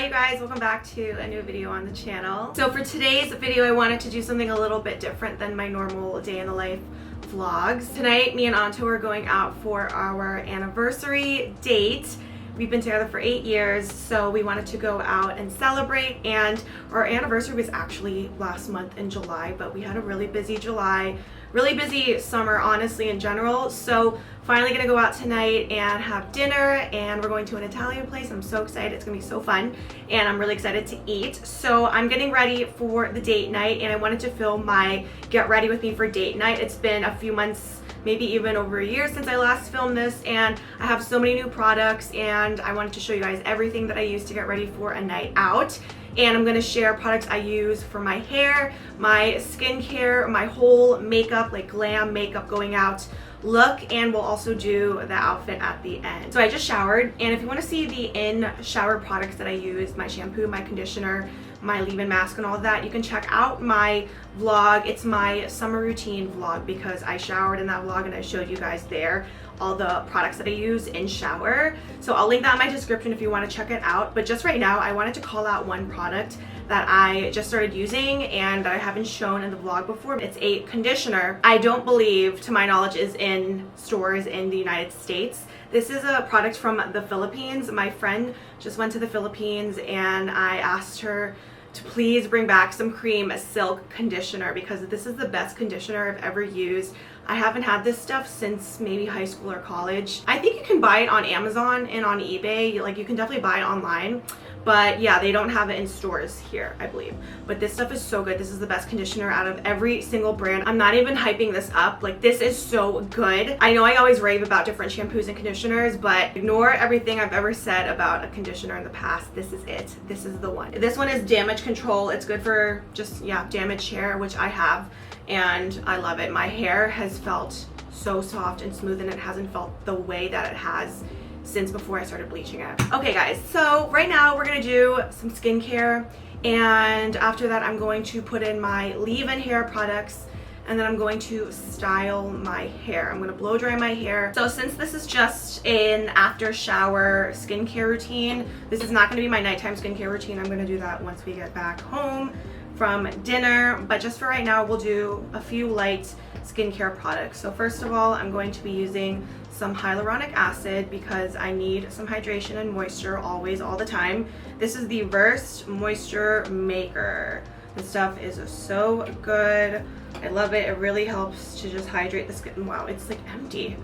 Hi you guys, welcome back to a new video on the channel. So for today's video, I wanted to do something a little bit different than my normal day in the life vlogs. Tonight, me and Anto are going out for our anniversary date. We've been together for 8 years, so we wanted to go out and celebrate, and our anniversary was actually last month in July, but we had a really busy July, really busy summer, honestly, in general. So finally gonna go out tonight and have dinner, and we're going to an Italian place. I'm so excited. It's gonna be so fun, and I'm really excited to eat. So I'm getting ready for the date night, and I wanted to film my get ready with me for date night. It's been a few months, maybe even over a year since I last filmed this, and I have so many new products, and I wanted to show you guys everything that I use to get ready for a night out. And I'm gonna share products I use for my hair, my skincare, my whole makeup, like glam makeup going out look, and we'll also do the outfit at the end. So I just showered, and if you want to see the in shower products that I use, my shampoo, my conditioner, my leave-in mask, and all of that, you can check out my vlog. It's my summer routine vlog because I showered in that vlog and I showed you guys there all the products that I use in shower. So I'll link that in my description if you want to check it out. But just right now, I wanted to call out one product that I just started using and that I haven't shown in the vlog before. It's a conditioner. I don't believe, to my knowledge, is in stores in the United States. This is a product from the Philippines. My friend just went to the Philippines and I asked her to please bring back some cream silk conditioner because this is the best conditioner I've ever used. I haven't had this stuff since maybe high school or college. I think you can buy it on Amazon and on eBay. Like, you can definitely buy it online. But yeah, they don't have it in stores here, I believe. But this stuff is so good. This is the best conditioner out of every single brand. I'm not even hyping this up. Like, this is so good. I know I always rave about different shampoos and conditioners, but ignore everything I've ever said about a conditioner in the past. This is it. This is the one. This one is damage control. It's good for just, yeah, damaged hair, which I have, and I love it. My hair has felt so soft and smooth, and it hasn't felt the way that it has since before I started bleaching it. Okay guys, so right now we're gonna do some skincare, and after that I'm going to put in my leave-in hair products, and then I'm going to style my hair. I'm gonna blow dry my hair. So since this is just an after shower skincare routine, this is not gonna be my nighttime skincare routine. I'm gonna do that once we get back home from dinner, but just for right now we'll do a few light skincare products. So first of all, I'm going to be using some hyaluronic acid because I need some hydration and moisture always, all the time. This is the Versed Moisture Maker. This stuff is so good. I love it. It really helps to just hydrate the skin. Wow, it's like empty.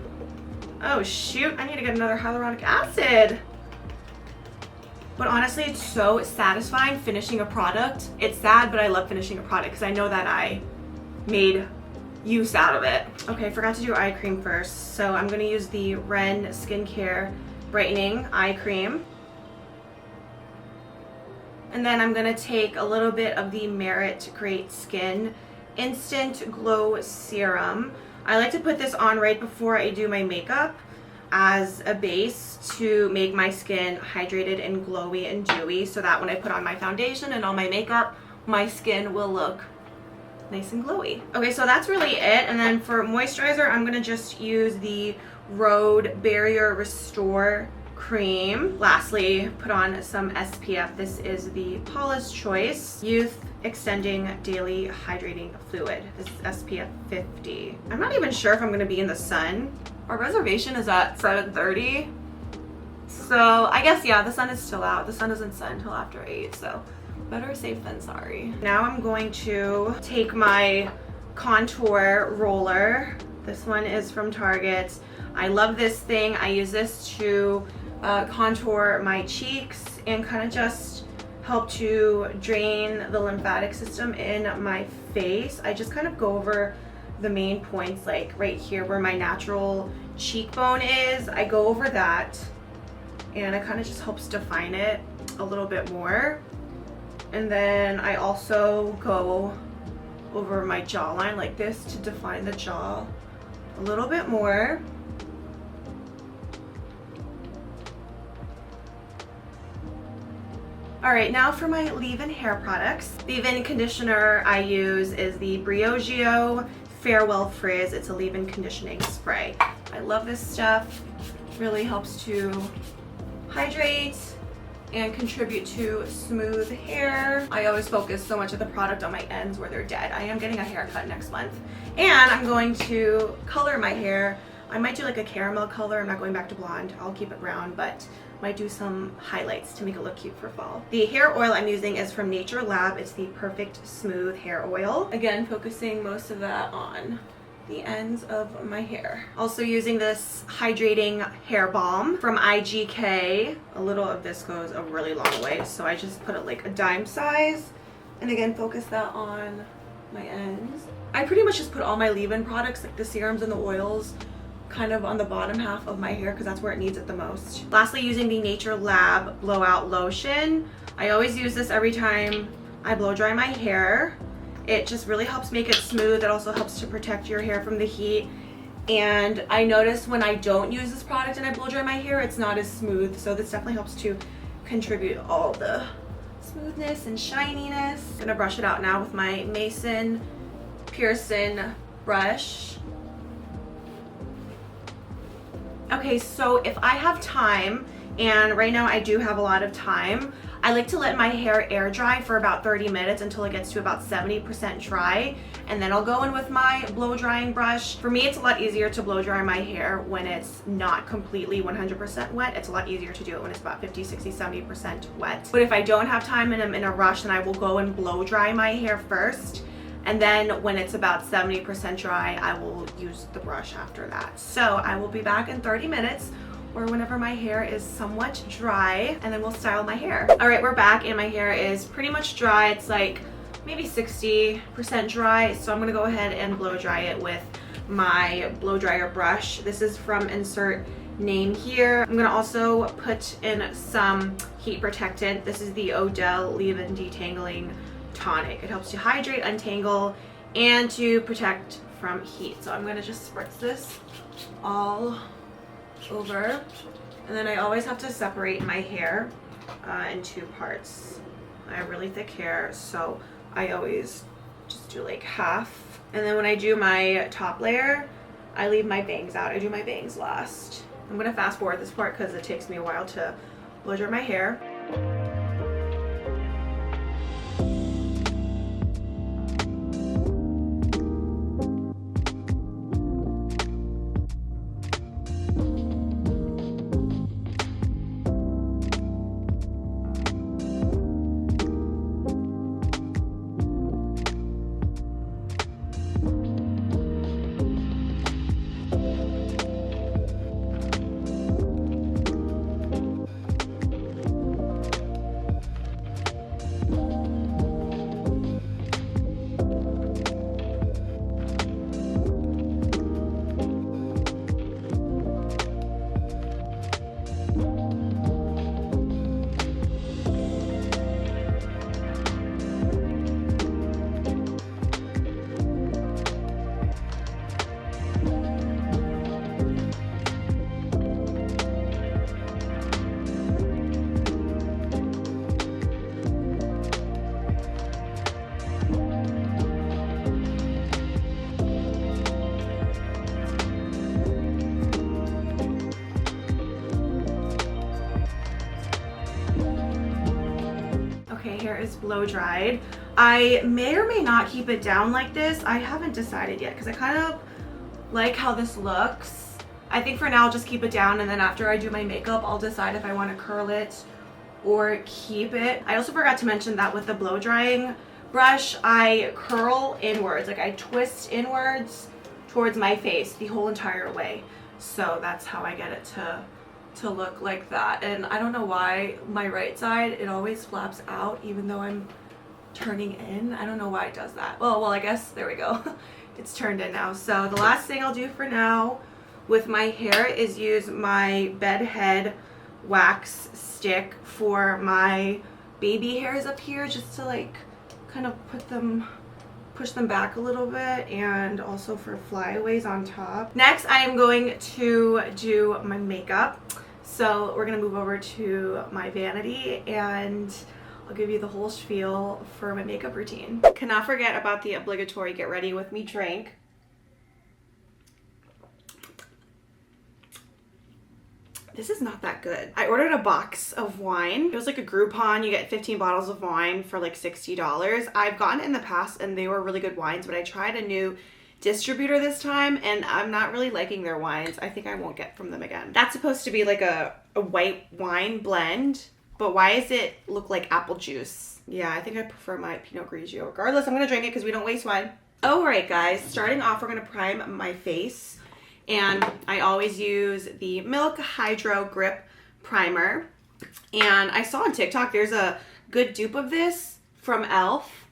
Oh shoot, I need to get another hyaluronic acid. But honestly, it's so satisfying finishing a product. It's sad, but I love finishing a product because I know that I made use out of it. Okay, I forgot to do eye cream first. So I'm gonna use the Ren Skincare Brightening Eye Cream. And then I'm gonna take a little bit of the Merit Great Skin Instant Glow Serum. I like to put this on right before I do my makeup as a base to make my skin hydrated and glowy and dewy, so that when I put on my foundation and all my makeup, my skin will look nice and glowy. Okay, so that's really it. And then for moisturizer, I'm gonna just use the Rhode Barrier Restore Cream. Lastly, put on some SPF. This is the Paula's Choice Youth Extending Daily Hydrating Fluid. This is SPF 50. I'm not even sure if I'm gonna be in the sun. Our reservation is at 7:30. So I guess, yeah, the sun is still out. The sun doesn't set until after 8, so better safe than sorry. Now I'm going to take my contour roller. This one is from Target. I love this thing. I use this to contour my cheeks and kind of just help to drain the lymphatic system in my face. I just kind of go over the main points, like right here where my natural cheekbone is. I go over that and it kind of just helps define it a little bit more. And then I also go over my jawline like this to define the jaw a little bit more. All right, now for my leave-in hair products. Leave-in conditioner I use is the Briogeo Farewell Frizz. It's a leave-in conditioning spray. I love this stuff. Really helps to hydrate and contribute to smooth hair. I always focus so much of the product on my ends where they're dead. I am getting a haircut next month, and I'm going to color my hair. I might do like a caramel color. I'm not going back to blonde. I'll keep it brown, but might do some highlights to make it look cute for fall. The hair oil I'm using is from Nature Lab. It's the Perfect Smooth Hair Oil. Again, focusing most of that on the ends of my hair. Also using this hydrating hair balm from IGK. A little of this goes a really long way, so I just put it like a dime size, and again focus that on my ends. I pretty much just put all my leave-in products, like the serums and the oils, kind of on the bottom half of my hair because that's where it needs it the most. Lastly, using the Nature Lab Blowout Lotion. I always use this every time I blow dry my hair. It just really helps make it smooth. It also helps to protect your hair from the heat. And I notice when I don't use this product and I blow dry my hair, it's not as smooth. So this definitely helps to contribute all the smoothness and shininess. I'm gonna brush it out now with my Mason Pearson brush. Okay, so if I have time, and right now I do have a lot of time, I like to let my hair air dry for about 30 minutes until it gets to about 70% dry, and then I'll go in with my blow drying brush. For me, it's a lot easier to blow dry my hair when it's not completely 100% wet. It's a lot easier to do it when it's about 50, 60, 70% wet. But if I don't have time and I'm in a rush, then I will go and blow dry my hair first. And then when it's about 70% dry, I will use the brush after that. So I will be back in 30 minutes or whenever my hair is somewhat dry, and then we'll style my hair. All right, we're back and my hair is pretty much dry. It's like maybe 60% dry. So I'm gonna go ahead and blow dry it with my blow dryer brush. This is from insert name here. I'm gonna also put in some heat protectant. This is the Odell Leave-In Detangling Tonic. It helps to hydrate, untangle, and to protect from heat. So I'm gonna just spritz this all over, and then I always have to separate my hair in two parts. I have really thick hair, so I always just do like half, and then when I do my top layer, I leave my bangs out. I do my bangs last. I'm gonna fast forward this part because it takes me a while to blow dry my hair. Hair is blow dried. I may or may not keep it down like this. I haven't decided yet because I kind of like how this looks. I think for now I'll just keep it down, and then after I do my makeup I'll decide if I want to curl it or keep it. I also forgot to mention that with the blow drying brush I curl inwards, like I twist inwards towards my face the whole entire way. So that's how I get it to look like that. And I don't know why my right side, it always flaps out even though I'm turning in. I don't know why it does that. Well, I guess there we go. It's turned in now. So the last thing I'll do for now with my hair is use my bed head wax stick for my baby hairs up here, just to like kind of push them back a little bit, and also for flyaways on top. Next, I am going to do my makeup. So we're gonna move over to my vanity and I'll give you the whole spiel for my makeup routine. Cannot forget about the obligatory get ready with me drink. This is not that good. I ordered a box of wine. It was like a Groupon. You get 15 bottles of wine for like $60. I've gotten it in the past and they were really good wines, but I tried a new distributor this time and I'm not really liking their wines. I think I won't get from them again. That's supposed to be like a white wine blend, but why does it look like apple juice? Yeah, I think I prefer my Pinot Grigio. Regardless, I'm gonna drink it because we don't waste wine. All right, guys, starting off, we're gonna prime my face. And I always use the Milk Hydro Grip Primer. And I saw on TikTok there's a good dupe of this from e.l.f.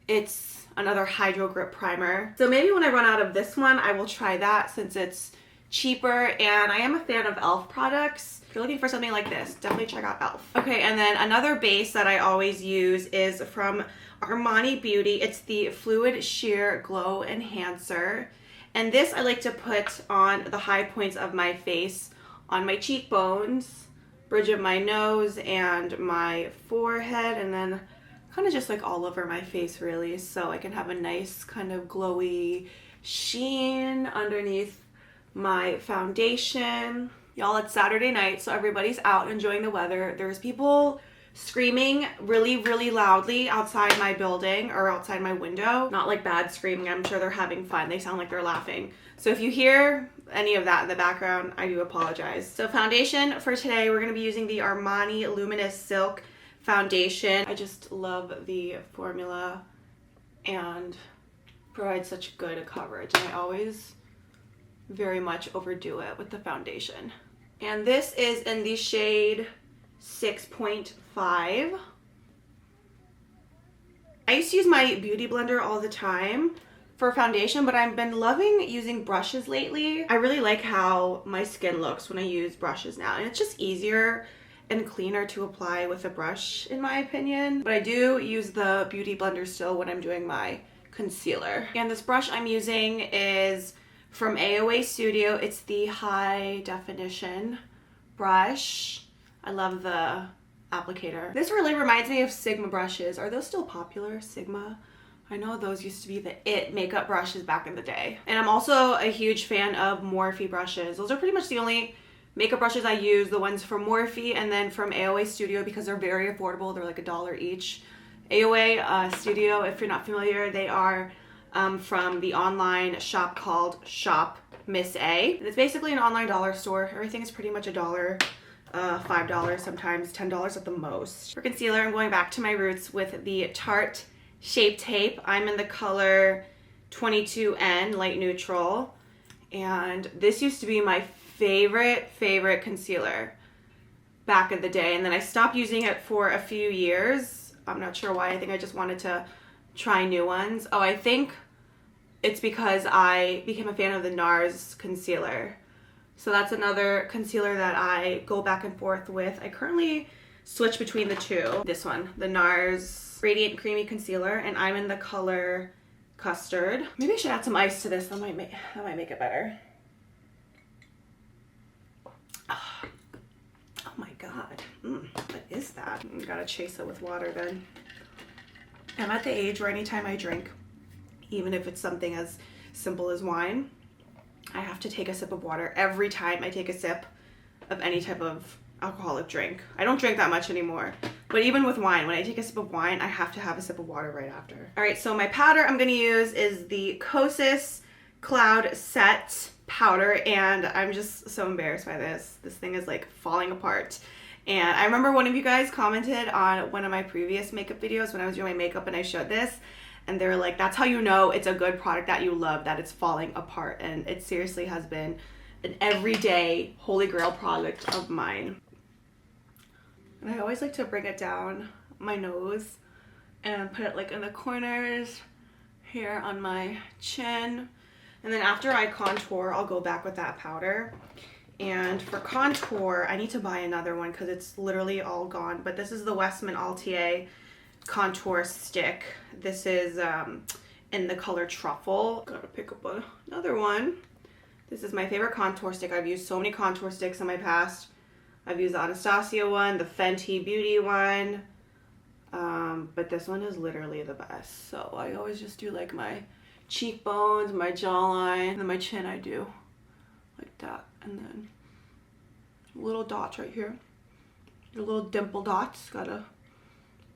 It's another Hydro Grip Primer. So maybe when I run out of this one, I will try that since it's cheaper. And I am a fan of e.l.f. products. If you're looking for something like this, definitely check out e.l.f. Okay, and then another base that I always use is from Armani Beauty. It's the Fluid Sheer Glow Enhancer. And this I like to put on the high points of my face, on my cheekbones, bridge of my nose, and my forehead, and then kind of just like all over my face really, so I can have a nice kind of glowy sheen underneath my foundation. Y'all, it's Saturday night, so everybody's out enjoying the weather. There's people screaming really, really loudly outside my building or outside my window. Not like bad screaming, I'm sure they're having fun. They sound like they're laughing. So if you hear any of that in the background, I do apologize. So foundation for today, we're gonna be using the Armani Luminous Silk Foundation. I just love the formula and provides such good coverage. And I always very much overdo it with the foundation. And this is in the shade 6.5. I used to use my beauty blender all the time for foundation, but I've been loving using brushes lately. I really like how my skin looks when I use brushes now, and it's just easier and cleaner to apply with a brush in my opinion. But I do use the beauty blender still when I'm doing my concealer. And this brush I'm using is from AOA Studio. It's the high definition brush. I love the applicator. This really reminds me of Sigma brushes. Are those still popular, Sigma? I know those used to be the it makeup brushes back in the day. And I'm also a huge fan of Morphe brushes. Those are pretty much the only makeup brushes I use, the ones from Morphe and then from AOA Studio because they're very affordable. They're like $1 each. AOA Studio, if you're not familiar, they are from the online shop called Shop Miss A. It's basically an online dollar store. Everything is pretty much $1. $5, sometimes $10 at the most. For concealer, I'm going back to my roots with the Tarte Shape Tape. I'm in the color 22N, light neutral. And this used to be my favorite concealer back in the day. And then I stopped using it for a few years. I'm not sure why. I think I just wanted to try new ones. Oh, I think it's because I became a fan of the NARS concealer. So that's another concealer that I go back and forth with. I currently switch between the two. This one, the NARS Radiant Creamy Concealer, and I'm in the color Custard. Maybe I should add some ice to this. That might make it better. Oh my god. What is that? I gotta chase it with water then. I'm at the age where anytime I drink, even if it's something as simple as wine, I have to take a sip of water every time I take a sip of any type of alcoholic drink. I don't drink that much anymore, but even with wine, when I take a sip of wine, I have to have a sip of water right after. All right, so my powder I'm gonna use is the Kosas Cloud Set powder, and I'm just so embarrassed by this. This thing is like falling apart. And I remember one of you guys commented on one of my previous makeup videos when I was doing my makeup and I showed this. And they were like, that's how you know it's a good product that you love, that it's falling apart. And it seriously has been an everyday holy grail product of mine. And I always like to bring it down my nose and put it like in the corners here on my chin. And then after I contour, I'll go back with that powder. And for contour, I need to buy another one because it's literally all gone. But this is the Westman Altier contour stick. This is in the color Truffle. Gotta pick up another one. This is my favorite contour stick. I've used so many contour sticks in my past. I've used the Anastasia one, the Fenty Beauty one, but this one is literally the best. So I always just do like my cheekbones, my jawline, and then my chin I do like that, and then little dots right here. Your little dimple dots. Gotta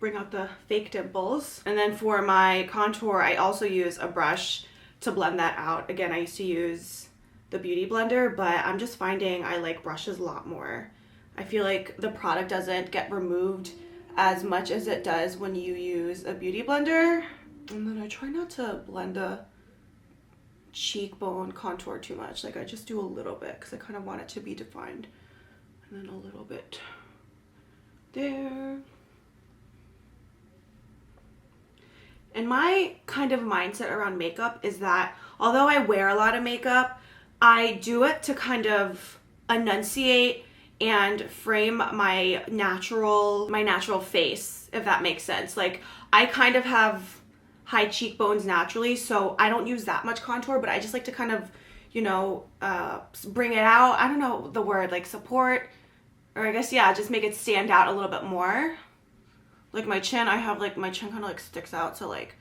bring out the fake dimples. And then for my contour, I also use a brush to blend that out. Again, I used to use the Beauty Blender, but I'm just finding I like brushes a lot more. I feel like the product doesn't get removed as much as it does when you use a Beauty Blender. And then I try not to blend the cheekbone contour too much. Like I just do a little bit because I kind of want it to be defined. And then a little bit there. And my kind of mindset around makeup is that although I wear a lot of makeup, I do it to kind of enunciate and frame my natural face, if that makes sense. Like I kind of have high cheekbones naturally, so I don't use that much contour, but I just like to kind of, you know, bring it out. I don't know the word, like support, or I guess, yeah, just make it stand out a little bit more. Like my chin, I have like, my chin kind of like sticks out, so like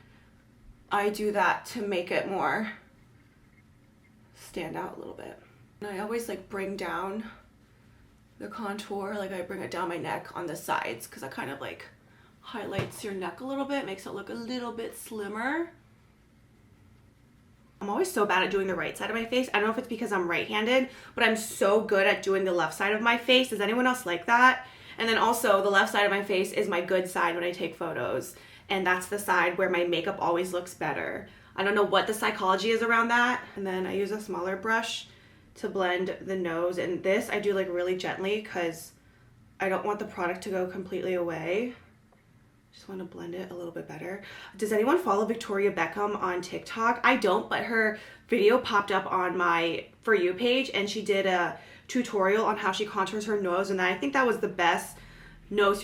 I do that to make it more stand out a little bit. And I always like bring down the contour, like I bring it down my neck on the sides because that kind of like highlights your neck a little bit, makes it look a little bit slimmer. I'm always so bad at doing the right side of my face. I don't know if it's because I'm right-handed, but I'm so good at doing the left side of my face. Is anyone else like that? And then also the left side of my face is my good side when I take photos. And that's the side where my makeup always looks better. I don't know what the psychology is around that. And then I use a smaller brush to blend the nose. And this I do like really gently because I don't want the product to go completely away. Just want to blend it a little bit better. Does anyone follow Victoria Beckham on TikTok? I don't, but her video popped up on my For You page and she did a tutorial on how she contours her nose, and I think that was the best nose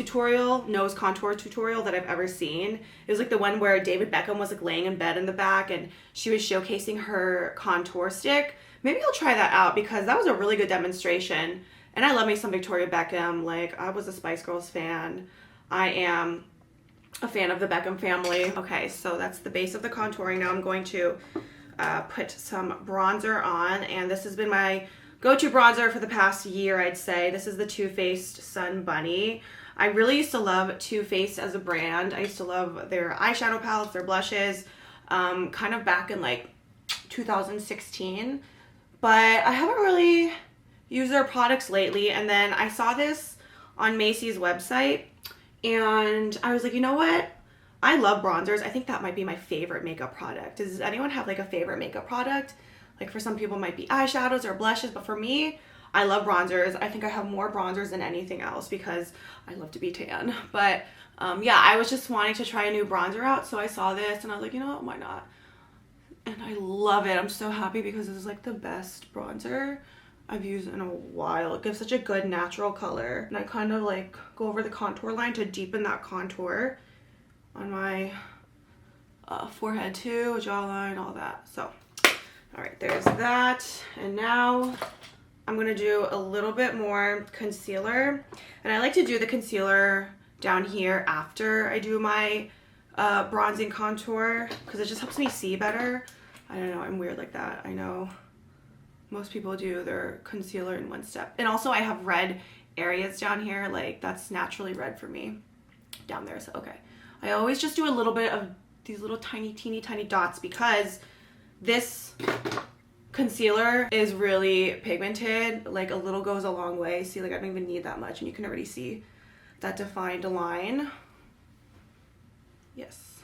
contour tutorial that I've ever seen. It was like the one where David Beckham was like laying in bed in the back and she was showcasing her contour stick. Maybe I'll try that out because that was a really good demonstration. And I love me some Victoria Beckham. Like I was a Spice Girls fan. I am a fan of the Beckham family. Okay, so that's the base of the contouring. Now I'm going to put some bronzer on, and this has been my go-to bronzer for the past year, I'd say. This is the Too Faced Sun Bunny. I really used to love Too Faced as a brand. I used to love their eyeshadow palettes, their blushes, kind of back in like 2016. But I haven't really used their products lately. And then I saw this on Macy's website and I was like, you know what? I love bronzers. I think that might be my favorite makeup product. Does anyone have like a favorite makeup product? Like for some people it might be eyeshadows or blushes, but for me, I love bronzers. I think I have more bronzers than anything else because I love to be tan. But yeah, I was just wanting to try a new bronzer out, so I saw this and I was like, you know what, why not? And I love it. I'm so happy because this is like the best bronzer I've used in a while. It gives such a good natural color. And I kind of like go over the contour line to deepen that contour on my forehead too, jawline, all that. So, all right, there's that. And now I'm gonna do a little bit more concealer. And I like to do the concealer down here after I do my bronzing contour because it just helps me see better. I don't know, I'm weird like that. I know most people do their concealer in one step. And also I have red areas down here, like that's naturally red for me down there, so okay. I always just do a little bit of these little tiny, teeny, tiny dots because this concealer is really pigmented. Like a little goes a long way. See, like I don't even need that much and you can already see that defined line. Yes.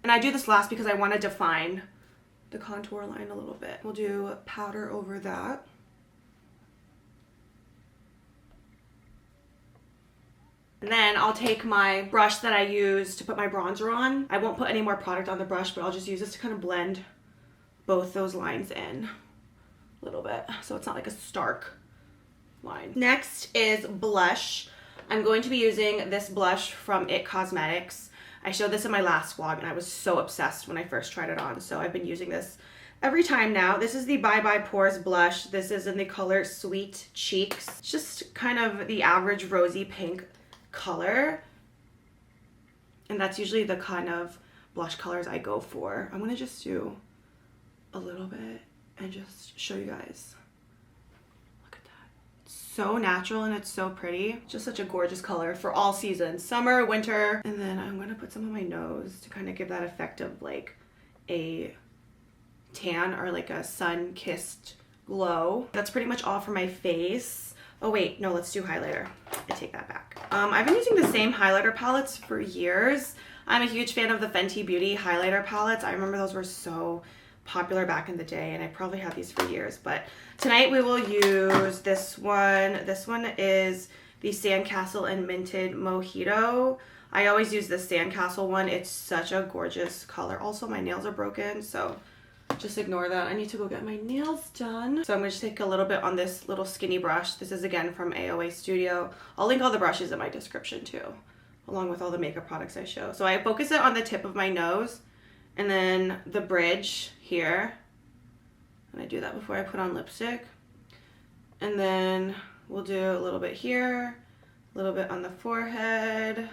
And I do this last because I want to define the contour line a little bit. We'll do powder over that. And then I'll take my brush that I use to put my bronzer on. I won't put any more product on the brush, but I'll just use this to kind of blend both those lines in a little bit, so it's not like a stark line. Next is blush. I'm going to be using this blush from IT Cosmetics. I showed this in my last vlog and I was so obsessed when I first tried it on, so I've been using this every time now. This is the Bye Bye Pores blush. This is in the color Sweet Cheeks. It's just kind of the average rosy pink color, and that's usually the kind of blush colors I go for. I'm gonna just do a little bit and just show you guys. Look at that. so natural and it's so pretty. Just such a gorgeous color for all seasons, summer, winter. And then I'm gonna put some on my nose to kind of give that effect of like a tan or like a sun-kissed glow. That's pretty much all for my face. Oh wait, no, let's do highlighter. I take that back. I've been using the same highlighter palettes for years. I'm a huge fan of the Fenty Beauty highlighter palettes. I remember those were so popular back in the day, and I probably had these for years. But tonight we will use this one. This one is the Sandcastle and Minted Mojito. I always use the Sandcastle one. It's such a gorgeous color. Also, my nails are broken, so just ignore that. I need to go get my nails done. So I'm going to take a little bit on this little skinny brush. This is again from AOA Studio. I'll link all the brushes in my description too, along with all the makeup products I show. So I focus it on the tip of my nose and then the bridge here. And I do that before I put on lipstick. And then we'll do a little bit here, a little bit on the forehead,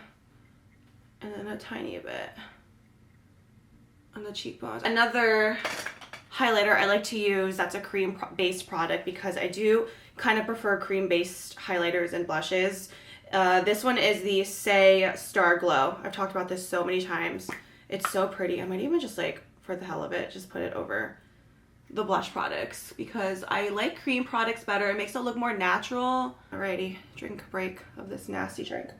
and then a tiny bit on the cheekbones. Another highlighter I like to use that's a cream-based product because I do kind of prefer cream-based highlighters and blushes. This one is the Say Star Glow. I've talked about this so many times. It's so pretty. I might even just like, for the hell of it, just put it over the blush products because I like cream products better. It makes it look more natural. Alrighty, drink break of this nasty drink.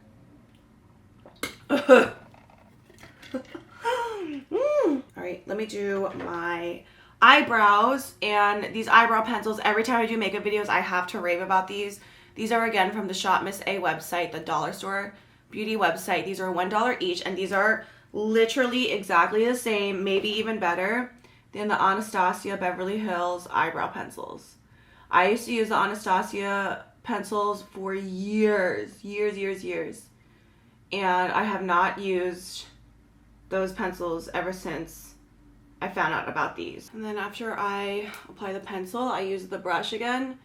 Alright, let me do my eyebrows. And these eyebrow pencils, every time I do makeup videos, I have to rave about these. These are again from the Shop Miss A website, the dollar store beauty website. These are $1 each, and these are literally exactly the same, maybe even better than the Anastasia Beverly Hills eyebrow pencils. I used to use the Anastasia pencils for years. And I have not used those pencils ever since I found out about these. And then after I apply the pencil, I use the brush again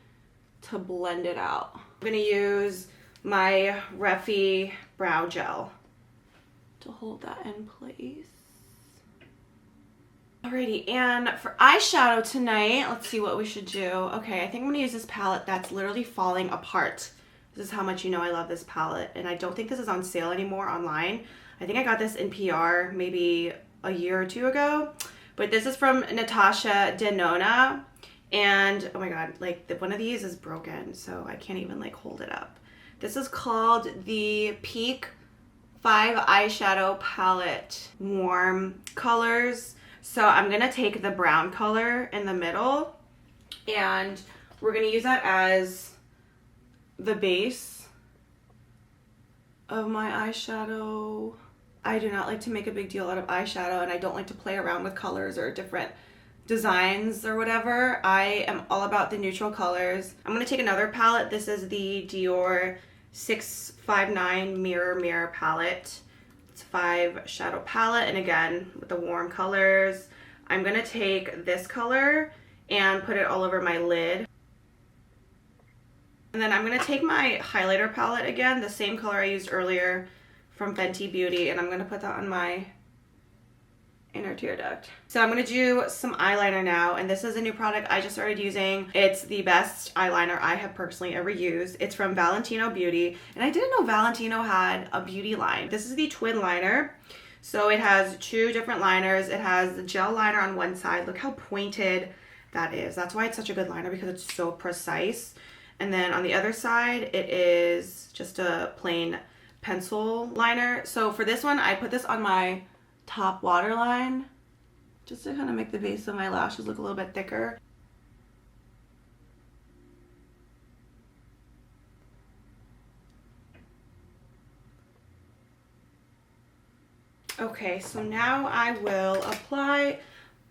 to blend it out. I'm gonna use my Refi brow gel to hold that in place. Alrighty, and for eyeshadow tonight, let's see what we should do. Okay, I think I'm gonna use this palette that's literally falling apart. This is how much you know I love this palette, and I don't think this is on sale anymore online. I think I got this in PR maybe a year or two ago, but this is from Natasha Denona, and oh my god, like one of these is broken, so I can't even like hold it up. This is called the Peak 5 Eyeshadow Palette Warm Colors. So I'm gonna take the brown color in the middle, and we're gonna use that as the base of my eyeshadow. I do not like to make a big deal out of eyeshadow, and I don't like to play around with colors or different designs or whatever. I am all about the neutral colors. I'm going to take another palette. This is the Dior 659 Mirror palette. It's a 5 shadow palette, and again with the warm colors. I'm going to take this color and put it all over my lid. And then I'm going to take my highlighter palette again, the same color I used earlier from Fenty Beauty, and I'm going to put that on my inner tear duct. So I'm going to do some eyeliner now, and this is a new product I just started using. It's the best eyeliner I have personally ever used. It's from Valentino Beauty, and I didn't know Valentino had a beauty line. This is the twin liner. So it has 2 different liners. It has the gel liner on one side. Look how pointed that is. That's why it's such a good liner, because it's so precise. And then on the other side, it is just a plain pencil liner. So for this one, I put this on my top waterline just to kind of make the base of my lashes look a little bit thicker. Okay, so now I will apply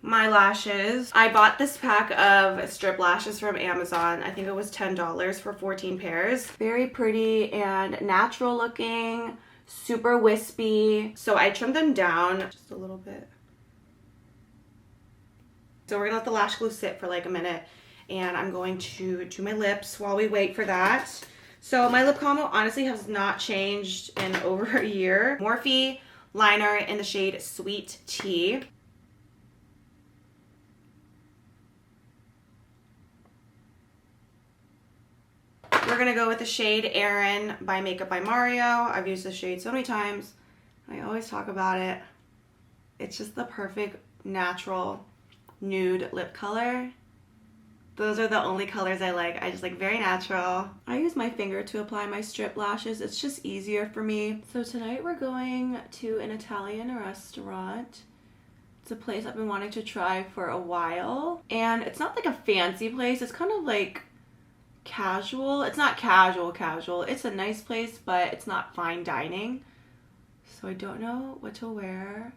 my lashes. I bought this pack of strip lashes from Amazon. I think it was $10 for 14 pairs. Very pretty and natural looking, super wispy. So I trimmed them down just a little bit. So we're gonna let the lash glue sit for like a minute, and I'm going to do my lips while we wait for that. So my lip combo honestly has not changed in over a year. Morphe liner in the shade Sweet Tea. we're gonna go with the shade Aaron by Makeup by Mario. I've used this shade so many times. I always talk about it. It's just the perfect natural nude lip color. Those are the only colors I like. I just like very natural. I use my finger to apply my strip lashes. It's just easier for me. So tonight we're going to an Italian restaurant. It's a place I've been wanting to try for a while. And it's not like a fancy place. It's kind of like casual. It's not casual. It's a nice place, but it's not fine dining. So I don't know what to wear.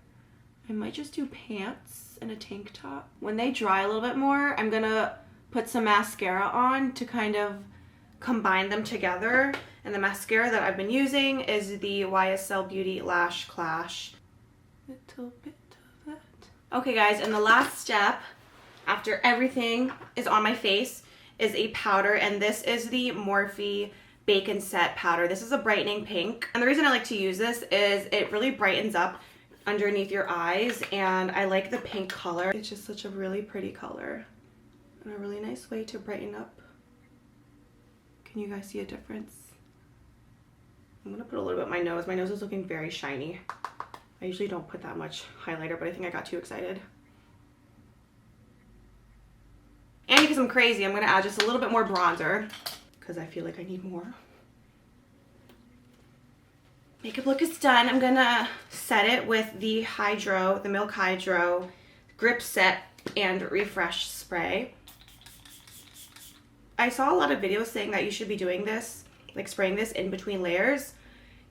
I might just do pants and a tank top. When they dry a little bit more, I'm gonna put some mascara on to kind of combine them together. And the mascara that I've been using is the YSL Beauty Lash Clash. Little bit of that. Okay guys, and the last step after everything is on my face is a powder, and this is the Morphe Bacon Set powder. This is a brightening pink, and the reason I like to use this is it really brightens up underneath your eyes, and I like the pink color. It's just such a really pretty color and a really nice way to brighten up. Can you guys see a difference? I'm gonna put a little bit on my nose. My nose is looking very shiny. I usually don't put that much highlighter, but I think I got too excited. And because I'm crazy, I'm gonna add just a little bit more bronzer because I feel like I need more. Makeup look is done. I'm gonna set it with the Milk Hydro Grip Set and Refresh Spray. I saw a lot of videos saying that you should be doing this, like spraying this in between layers.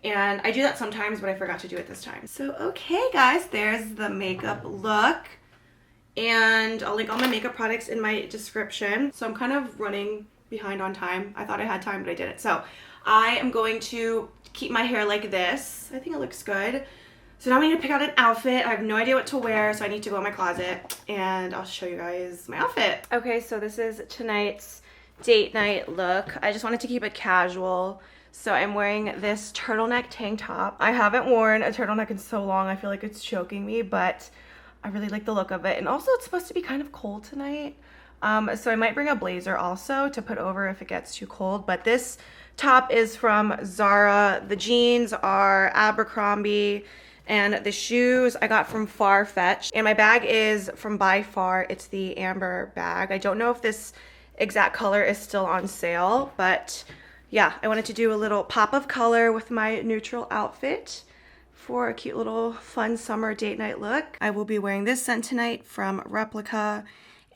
And I do that sometimes, but I forgot to do it this time. So, okay guys, there's the makeup look. And I'll link all my makeup products in my description. So I'm kind of running behind on time. I thought I had time, but I didn't. So I am going to keep my hair like this. I think it looks good. So now I need to pick out an outfit. I have no idea what to wear, so I need to go in my closet and I'll show you guys my outfit. Okay, so this is tonight's date night look. I just wanted to keep it casual. So I'm wearing this turtleneck tank top. I haven't worn a turtleneck in so long. I feel like it's choking me, but I really like the look of it. And also it's supposed to be kind of cold tonight. So I might bring a blazer also to put over if it gets too cold. But this top is from Zara. The jeans are Abercrombie. And the shoes I got from Farfetch. And my bag is from By Far. It's the amber bag. I don't know if this exact color is still on sale, but yeah, I wanted to do a little pop of color with my neutral outfit for a cute little fun summer date night look. I will be wearing this scent tonight from Replica.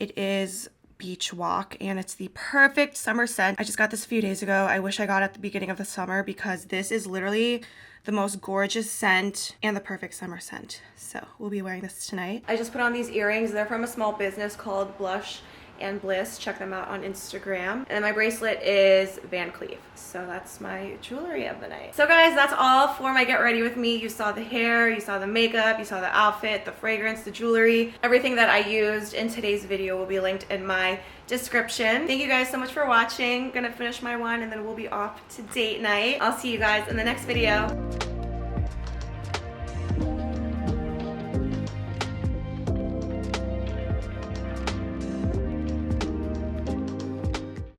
It is Beach Walk, and it's the perfect summer scent. I just got this a few days ago. I wish I got it at the beginning of the summer because this is literally the most gorgeous scent and the perfect summer scent. So we'll be wearing this tonight. I just put on these earrings. They're from a small business called Blush and Bliss. Check them out on Instagram. And then my bracelet is Van Cleef. So that's my jewelry of the night. So guys, that's all for my get ready with me. You saw the hair, you saw the makeup, you saw the outfit, the fragrance, the jewelry. Everything that I used in today's video will be linked in my description. Thank you guys so much for watching. I'm gonna finish my one and then we'll be off to date night. I'll see you guys in the next video.